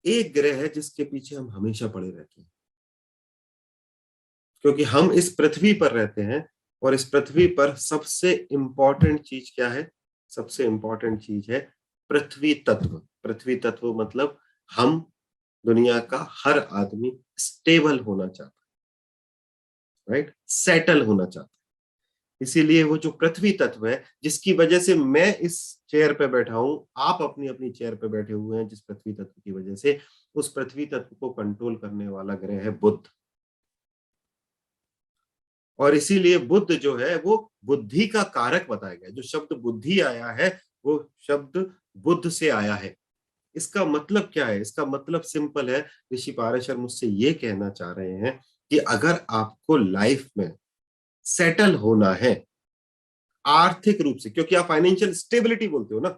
एक ग्रह है जिसके पीछे हम हमेशा पड़े रहते हैं, क्योंकि हम इस पृथ्वी पर रहते हैं और इस पृथ्वी पर सबसे इंपॉर्टेंट चीज क्या है? सबसे इंपॉर्टेंट चीज है पृथ्वी तत्व। पृथ्वी तत्व मतलब हम, दुनिया का हर आदमी स्टेबल होना चाहता है, राइट, सेटल होना चाहता है। इसीलिए वो जो पृथ्वी तत्व है, जिसकी वजह से मैं इस चेयर पे बैठा हूं, आप अपनी अपनी चेयर पे बैठे हुए हैं, जिस पृथ्वी तत्व की वजह से, उस पृथ्वी तत्व को कंट्रोल करने वाला ग्रह है बुध। और इसीलिए बुध जो है वो बुद्धि का कारक बताया गया। जो शब्द बुद्धि आया है वो शब्द बुध से आया है। इसका मतलब क्या है? इसका मतलब सिंपल है। ऋषि पाराशर मुझसे ये कहना चाह रहे हैं कि अगर आपको लाइफ में सेटल होना है आर्थिक रूप से, क्योंकि आप फाइनेंशियल स्टेबिलिटी बोलते हो ना,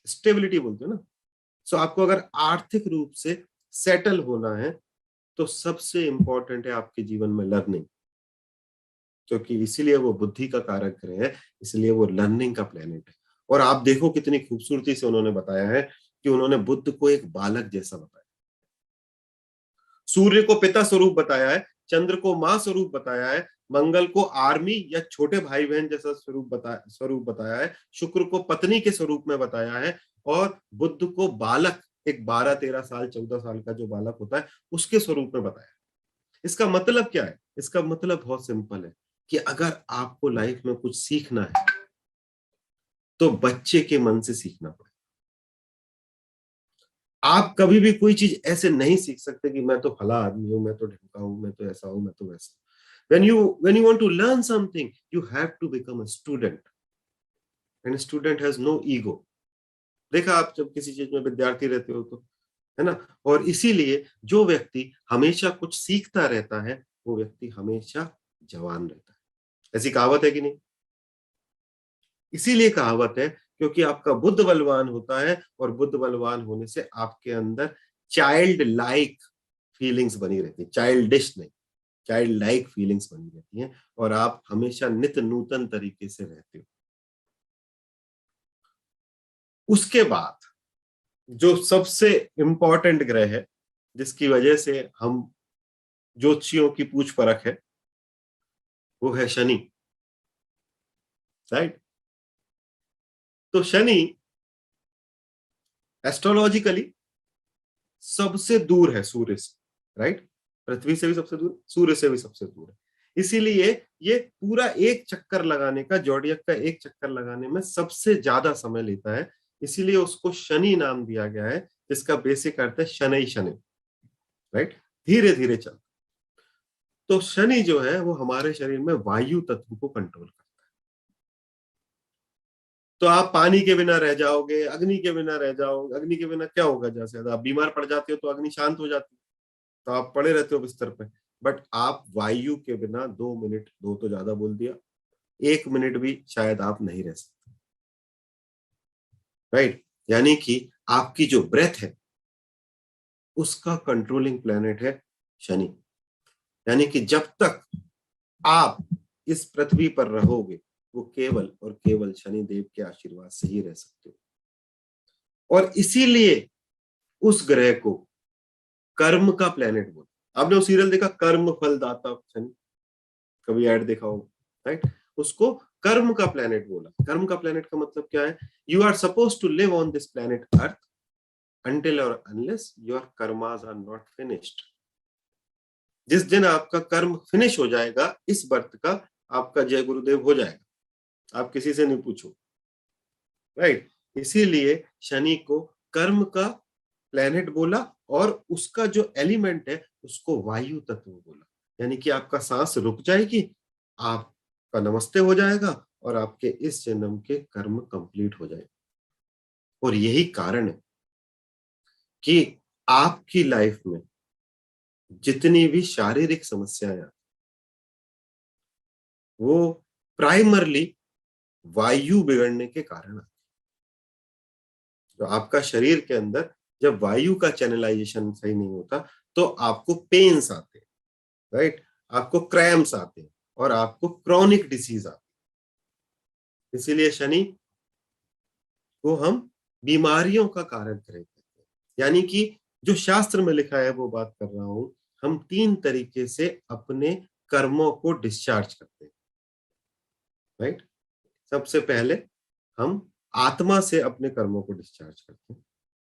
स्टेबिलिटी बोलते हो ना, सो आपको अगर आर्थिक रूप से सेटल होना है तो सबसे इंपॉर्टेंट है आपके जीवन में लर्निंग, क्योंकि इसीलिए वो बुद्धि का कारक ग्रह है, इसलिए वो लर्निंग का प्लेनेट है। और आप देखो कितनी खूबसूरती से उन्होंने बताया है कि उन्होंने बुद्ध को एक बालक जैसा बताया, सूर्य को पिता स्वरूप बताया है, चंद्र को मां स्वरूप बताया है, मंगल को आर्मी या छोटे भाई बहन जैसा स्वरूप बताया है, शुक्र को पत्नी के स्वरूप में बताया है, और बुद्ध को बालक, एक 12-13 साल 14 साल का जो बालक होता है उसके स्वरूप में बताया है। इसका मतलब क्या है? इसका मतलब बहुत सिंपल है कि अगर आपको लाइफ में कुछ सीखना है तो बच्चे के मन से सीखना पड़ेगा। आप कभी भी कोई चीज ऐसे नहीं सीख सकते कि मैं तो फला आदमी हूं, मैं तो ढिमका हूं, मैं तो ऐसा हूं, मैं तो वैसा। when you want to learn something, you have to become a student, and a student has no ego। देखा आप जब किसी चीज में विद्यार्थी रहते हो तो, है ना? और इसीलिए जो व्यक्ति हमेशा कुछ सीखता रहता है वो व्यक्ति हमेशा जवान रहता है। ऐसी कहावत है कि नहीं? इसीलिए कहावत है क्योंकि आपका बुद्ध बलवान होता है, और बुद्ध बलवान होने से आपके अंदर चाइल्ड लाइक फीलिंग्स बनी रहती है, चाइल्डिश नहीं, चाइल्ड लाइक फीलिंग्स बनी रहती हैं, और आप हमेशा नित्य नूतन तरीके से रहते हो। उसके बाद जो सबसे इंपॉर्टेंट ग्रह है, जिसकी वजह से हम ज्योतिषियों की पूछ परख है, वो है शनि, राइट? तो शनि एस्ट्रोलॉजिकली सबसे दूर है सूर्य से, राइट? पृथ्वी से भी सबसे दूर, सूर्य से भी सबसे दूर है। इसीलिए ये पूरा एक चक्कर लगाने का, जॉडियक का एक चक्कर लगाने में सबसे ज्यादा समय लेता है। इसीलिए उसको शनि नाम दिया गया है, जिसका बेसिक अर्थ है शनै शनि, राइट, धीरे धीरे चल। तो शनि जो है वो हमारे शरीर में वायु तत्व को कंट्रोल करता है। तो आप पानी के बिना रह जाओगे, अग्नि के बिना रह जाओगे। अग्नि के बिना क्या होगा? जैसे आप बीमार पड़ जाते हो तो अग्नि शांत हो जाती है, तो आप पड़े रहते हो बिस्तर पे। बट आप वायु के बिना 2 मिनट, दो तो ज्यादा बोल दिया, 1 मिनट भी शायद आप नहीं रह सकते, राइट? यानी कि आपकी जो ब्रेथ है उसका कंट्रोलिंग प्लेनेट है शनि। यानी कि जब तक आप इस पृथ्वी पर रहोगे वो केवल और केवल शनि देव के आशीर्वाद से ही रह सकते हो। और इसीलिए उस ग्रह को कर्म का प्लेनेट बोलते। आपने वो सीरियल देखा, कर्म फलदाता शनि, कभी ऐड देखा होगा, राइट? उसको कर्म का प्लेनेट बोला। कर्म का प्लेनेट का मतलब क्या है? You are suppose to live on this planet Earth until or unless your karmas are not finished। जिस दिन आपका कर्म फिनिश हो जाएगा इस बर्थ का, आपका जय गुरुदेव हो जाएगा, आप किसी से नहीं पूछो, राइट? इसीलिए शनि को कर्म का प्लेनेट बोला, और उसका जो एलिमेंट है उसको वायु तत्व बोला। यानी कि आपका सांस रुक जाएगी, आपका नमस्ते हो जाएगा, और आपके इस जन्म के कर्म कंप्लीट हो जाएंगे। और यही कारण है कि आपकी लाइफ में जितनी भी शारीरिक समस्याएं वो प्राइमरली वायु बिगड़ने के कारण आती है। तो आपका शरीर के अंदर जब वायु का चैनलाइजेशन सही नहीं होता तो आपको पेन्स आते हैं, राइट? आपको क्रैम्प्स आते हैं, और आपको क्रॉनिक डिसीज आती है। इसीलिए शनि को हम बीमारियों का कारक ग्रह कहते हैं। यानी कि जो शास्त्र में लिखा है वो बात कर रहा हूं। हम 3 तरीके से अपने कर्मों को डिस्चार्ज करते हैं, राइट। सबसे पहले हम आत्मा से अपने कर्मों को डिस्चार्ज करते हैं,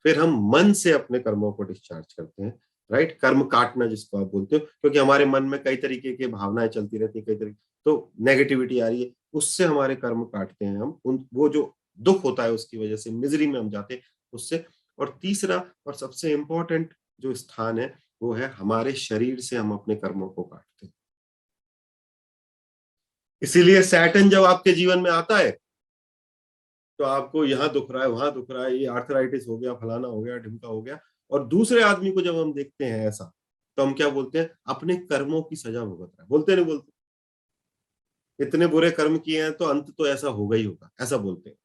फिर हम मन से अपने कर्मों को डिस्चार्ज करते हैं, राइट। कर्म काटना जिसको आप बोलते हो, क्योंकि हमारे मन में कई तरीके की भावनाएं चलती रहती है, कई तरीके, तो नेगेटिविटी आ रही है, उससे हमारे कर्म काटते हैं हम, उन वो जो दुख होता है उसकी वजह से मिजरी में हम जाते हैं उससे। और तीसरा और सबसे इंपॉर्टेंट जो स्थान है वो है हमारे शरीर से हम अपने कर्मों को काटते हैं। इसीलिए सैटर्न जब आपके जीवन में आता है तो आपको यहाँ दुख रहा है, वहां दुख रहा है, ये आर्थराइटिस हो गया, फलाना हो गया, ढिमका हो गया, और दूसरे आदमी को जब हम देखते हैं ऐसा, तो हम क्या बोलते हैं, अपने कर्मों की सजा भुगत रहा है। बोलते नहीं बोलते, इतने बुरे कर्म किए हैं तो अंत तो ऐसा होगा ही होगा, ऐसा बोलते हैं,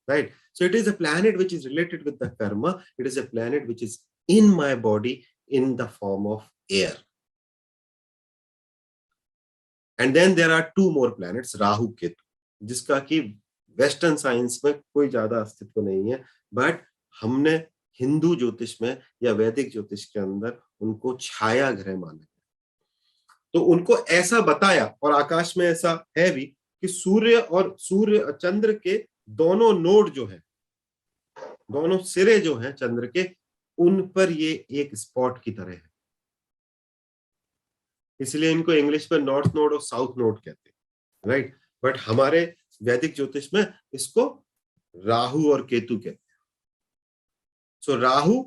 right. So it is a planet which is related with the karma, it is a planet which is in my body in the form of air. And then there are 2 more planets, Rahu Ketu, जिसका कि western science में कोई ज्यादा अस्तित्व नहीं है, but हमने हिंदू ज्योतिष में या वैदिक ज्योतिष के अंदर उनको छाया ग्रह माना है। तो उनको ऐसा बताया, और आकाश में ऐसा है भी, कि सूर्य चंद्र के दोनों नोड जो है, दोनों सिरे जो हैं चंद्र के, उन पर ये एक स्पॉट की तरह है। इसलिए इनको इंग्लिश में नॉर्थ नोड और साउथ नोड कहते हैं, राइट। बट हमारे वैदिक ज्योतिष में इसको राहु और केतु कहते हैं। सो राहु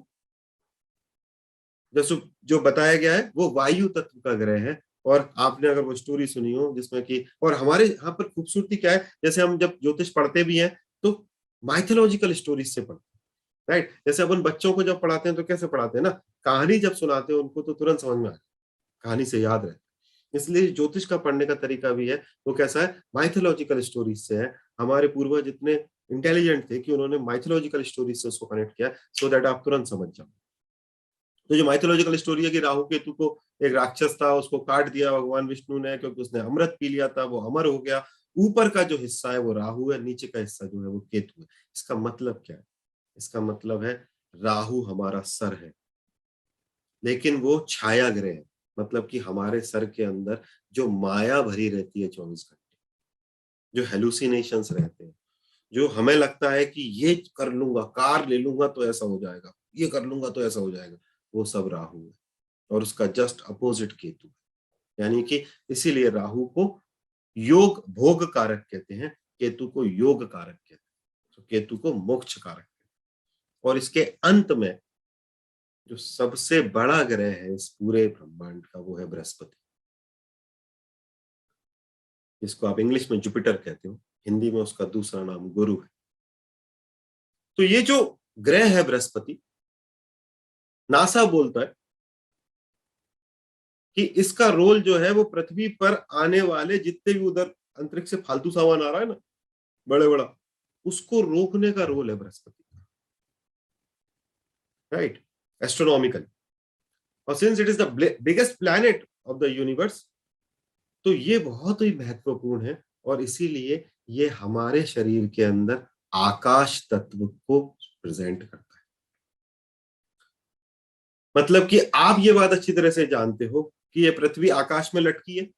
जैसे जो बताया गया है वो वायु तत्व का ग्रह है। और आपने अगर वो स्टोरी सुनी हो जिसमें कि, और हमारे यहाँ पर खूबसूरती क्या है, जैसे हम जब ज्योतिष पढ़ते भी हैं तो माइथोलॉजिकल स्टोरीज से पढ़ते हैं, राइट। जैसे अपन बच्चों को जब पढ़ाते हैं तो कैसे पढ़ाते हैं ना, कहानी जब सुनाते हैं उनको तो तुरंत समझ में आता है, कहानी से याद रहता है। इसलिए ज्योतिष का पढ़ने का तरीका भी है वो कैसा है, माइथोलॉजिकल स्टोरीज से है। हमारे पूर्वज इतने इंटेलिजेंट थे कि उन्होंने माइथोलॉजिकल स्टोरीज से उसको कनेक्ट किया, सो दैट आप तुरंत समझ जाओ। तो जो माइथोलॉजिकल स्टोरी है कि राहु केतु को, एक राक्षस था उसको काट दिया भगवान विष्णु ने, क्योंकि उसने अमृत पी लिया था, वो अमर हो गया। ऊपर का जो हिस्सा है वो राहु है, नीचे का हिस्सा जो है वो केतु है। इसका मतलब क्या है, इसका मतलब है राहु हमारा सर है, लेकिन वो छाया ग्रह है। मतलब कि हमारे सर के अंदर जो माया भरी रहती है 24 घंटे, जो हेलुसिनेशंस रहते हैं, जो हमें लगता है कि ये कर लूंगा, कार ले लूंगा तो ऐसा हो जाएगा, ये कर लूंगा तो ऐसा हो जाएगा, वो सब राहु है। और उसका जस्ट अपोजिट केतु है। यानी कि इसीलिए राहु को योग भोग कारक कहते हैं, केतु को योग कारक कहते हैं, तो केतु को मोक्ष कारक कहते हैं। और इसके अंत में जो सबसे बड़ा ग्रह है इस पूरे ब्रह्मांड का वो है बृहस्पति, जिसको आप इंग्लिश में जुपिटर कहते हो, हिंदी में उसका दूसरा नाम गुरु है। तो ये जो ग्रह है बृहस्पति, नासा बोलता है कि इसका रोल जो है वो पृथ्वी पर आने वाले जितने भी उधर अंतरिक्ष से फालतू सामान आ रहा है ना, बड़े बड़ा, उसको रोकने का रोल है बृहस्पति का, राइट, एस्ट्रोनॉमिकल। और since it is the biggest planet of the universe, तो ये बहुत ही महत्वपूर्ण है। और इसीलिए ये हमारे शरीर के अंदर आकाश तत्व को प्रेजेंट करता है। मतलब कि आप ये बात अच्छी तरह से जानते हो कि ये पृथ्वी आकाश में लटकी है,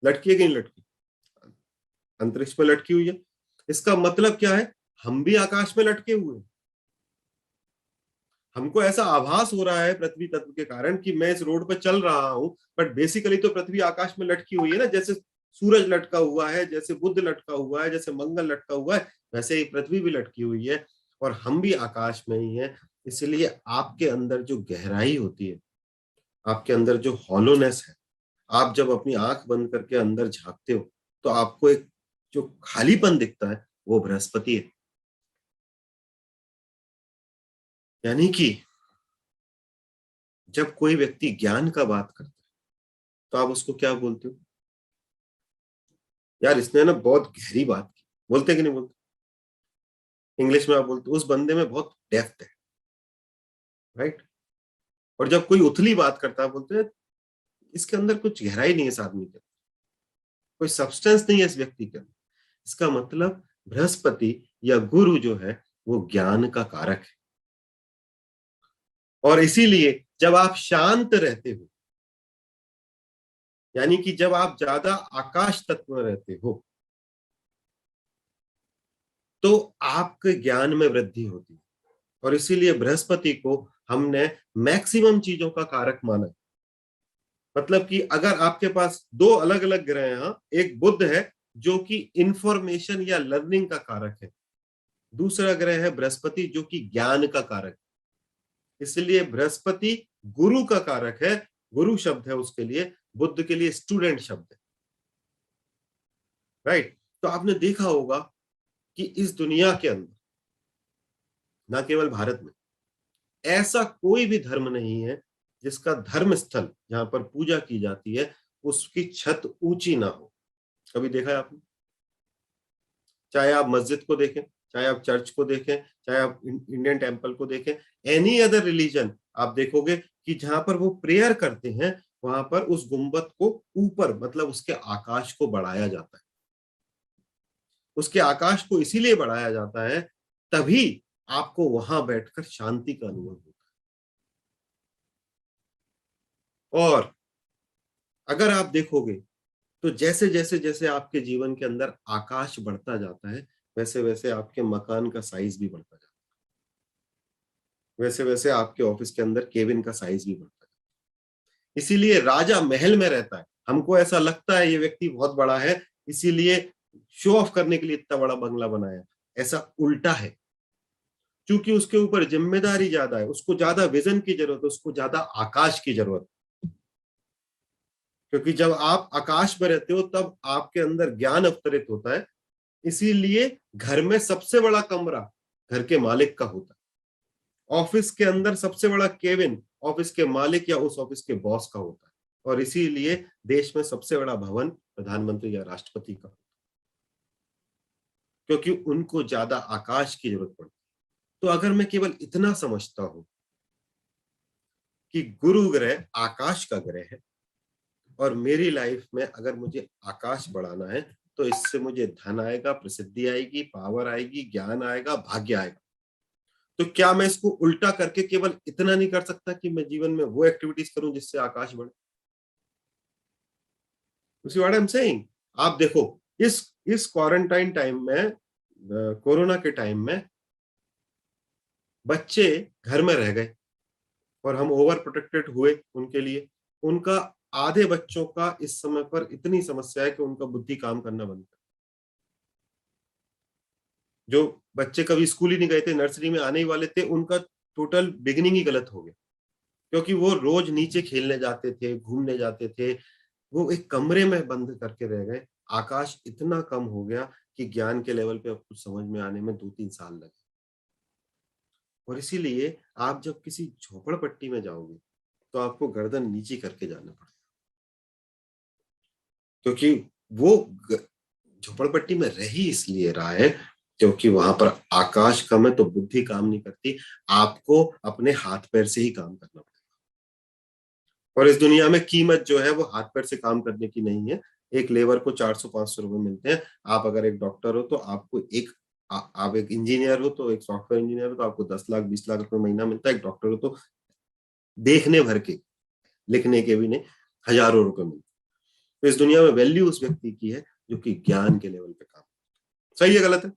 लटकी है कि नहीं लटकी, अंतरिक्ष में लटकी हुई है। इसका मतलब क्या है, हम भी आकाश में लटके हुए हैं। हमको ऐसा आभास हो रहा है पृथ्वी तत्व के कारण कि मैं इस रोड पर चल रहा हूं, बट बेसिकली तो पृथ्वी आकाश में लटकी हुई है ना। जैसे सूरज लटका हुआ है, जैसे बुध लटका हुआ है, जैसे मंगल लटका हुआ है, वैसे ही पृथ्वी भी लटकी हुई है, और हम भी आकाश में ही है। इसलिए आपके अंदर जो गहराई होती है, आपके अंदर जो हॉलोनेस है, आप जब अपनी आंख बंद करके अंदर झांकते हो तो आपको एक जो खालीपन दिखता है वो बृहस्पति है। यानी कि जब कोई व्यक्ति ज्ञान का बात करता है तो आप उसको क्या बोलते हो, यार इसने ना बहुत गहरी बात की, बोलते कि नहीं बोलते, इंग्लिश में आप बोलते हो उस बंदे में बहुत डेप्थ है, राइट। और जब कोई उथली बात करता है बोलते हैं इसके अंदर कुछ गहराई नहीं है, इस आदमी के अंदर कोई सब्सटेंस नहीं है इस व्यक्ति के अंदर। इसका मतलब बृहस्पति या गुरु जो है वो ज्ञान का कारक है। और इसीलिए जब आप शांत रहते हो, यानी कि जब आप ज्यादा आकाश तत्व में रहते हो, तो आपके ज्ञान में वृद्धि होती है। और इसीलिए बृहस्पति को हमने मैक्सिमम चीजों का कारक माना। मतलब कि अगर आपके पास दो अलग अलग ग्रह हैं, हाँ, एक बुध है जो कि इंफॉर्मेशन या लर्निंग का कारक है, दूसरा ग्रह है बृहस्पति जो कि ज्ञान का कारक है। इसलिए बृहस्पति गुरु का कारक है, गुरु शब्द है उसके लिए, बुद्ध के लिए स्टूडेंट शब्द है। राइट। तो आपने देखा होगा कि इस दुनिया के अंदर, ना केवल भारत में, ऐसा कोई भी धर्म नहीं है जिसका धर्म स्थल जहां पर पूजा की जाती है उसकी छत ऊंची ना हो। कभी देखा है आपने? चाहे आप मस्जिद को देखें, चाहे आप चर्च को देखें, चाहे आप इंडियन टेम्पल को देखें, एनी अदर रिलीजन, आप देखोगे कि जहां पर वो प्रेयर करते हैं वहां पर उस गुंबद को ऊपर, मतलब उसके आकाश को बढ़ाया जाता है। उसके आकाश को इसीलिए बढ़ाया जाता है, तभी आपको वहां बैठकर शांति का अनुभव होता है। और अगर आप देखोगे तो जैसे जैसे जैसे आपके जीवन के अंदर आकाश बढ़ता जाता है, वैसे वैसे आपके मकान का साइज भी बढ़ता जाता है, वैसे वैसे आपके ऑफिस के अंदर केबिन का साइज भी बढ़ता है। इसीलिए राजा महल में रहता है, हमको ऐसा लगता है ये व्यक्ति बहुत बड़ा है, इसीलिए शो ऑफ करने के लिए इतना बड़ा बंगला बनाया। ऐसा उल्टा है, क्योंकि उसके ऊपर जिम्मेदारी ज्यादा है, उसको ज्यादा विजन की जरूरत है, उसको ज्यादा आकाश की जरूरत है। क्योंकि जब आप आकाश में रहते हो तब आपके अंदर ज्ञान अवतरित होता है। इसीलिए घर में सबसे बड़ा कमरा घर के मालिक का होता है, ऑफिस के अंदर सबसे बड़ा केबिन ऑफिस के मालिक या उस ऑफिस के बॉस का होता है, और इसीलिए देश में सबसे बड़ा भवन प्रधानमंत्री या राष्ट्रपति का, क्योंकि उनको ज्यादा आकाश की जरूरत पड़ती है। तो अगर मैं केवल इतना समझता हूं कि गुरु ग्रह आकाश का ग्रह है, और मेरी लाइफ में अगर मुझे आकाश बढ़ाना है तो इससे मुझे धन आएगा, प्रसिद्धि आएगी, पावर आएगी, ज्ञान आएगा, भाग्य आएगा। तो क्या मैं इसको उल्टा करके केवल इतना नहीं कर सकता कि मैं जीवन में वो एक्टिविटीज करूं जिससे आकाश बढ़े? You see what I'm saying? आप देखो, इस क्वारंटाइन टाइम में, कोरोना के टाइम में बच्चे घर में रह गए और हम ओवर प्रोटेक्टेड हुए उनके लिए। उनका, आधे बच्चों का इस समय पर इतनी समस्या है कि उनका बुद्धि काम करना बंद कर, जो बच्चे कभी स्कूल ही नहीं गए थे, नर्सरी में आने ही वाले थे, उनका टोटल बिगिनिंग ही गलत हो गया, क्योंकि वो रोज नीचे खेलने जाते थे, घूमने जाते थे, वो एक कमरे में बंद करके रह गए। आकाश इतना कम हो गया कि ज्ञान के लेवल पे अब कुछ समझ में आने में 2-3 साल लगे। और इसीलिए आप जब किसी झोपड़पट्टी में जाओगे तो आपको गर्दन नीची करके जाना पड़ेगा, क्योंकि वो झोपड़पट्टी में रह ही इसलिए रहा है क्योंकि वहां पर आकाश कम है, तो बुद्धि काम नहीं करती, आपको अपने हाथ पैर से ही काम करना पड़ेगा। और इस दुनिया में कीमत जो है वो हाथ पैर से काम करने की नहीं है। एक लेबर को 400-500 रुपए मिलते हैं। आप अगर एक डॉक्टर हो तो आपको आप एक इंजीनियर हो, तो एक सॉफ्टवेयर इंजीनियर हो तो आपको 10 लाख 20 लाख रुपए महीना मिलता है। एक डॉक्टर हो तो देखने भर के, लिखने के भी नहीं, हजारों रुपए मिलते हैं। तो इस दुनिया में वैल्यू उस व्यक्ति की है जो कि ज्ञान के लेवल पे काम। सही है गलत है?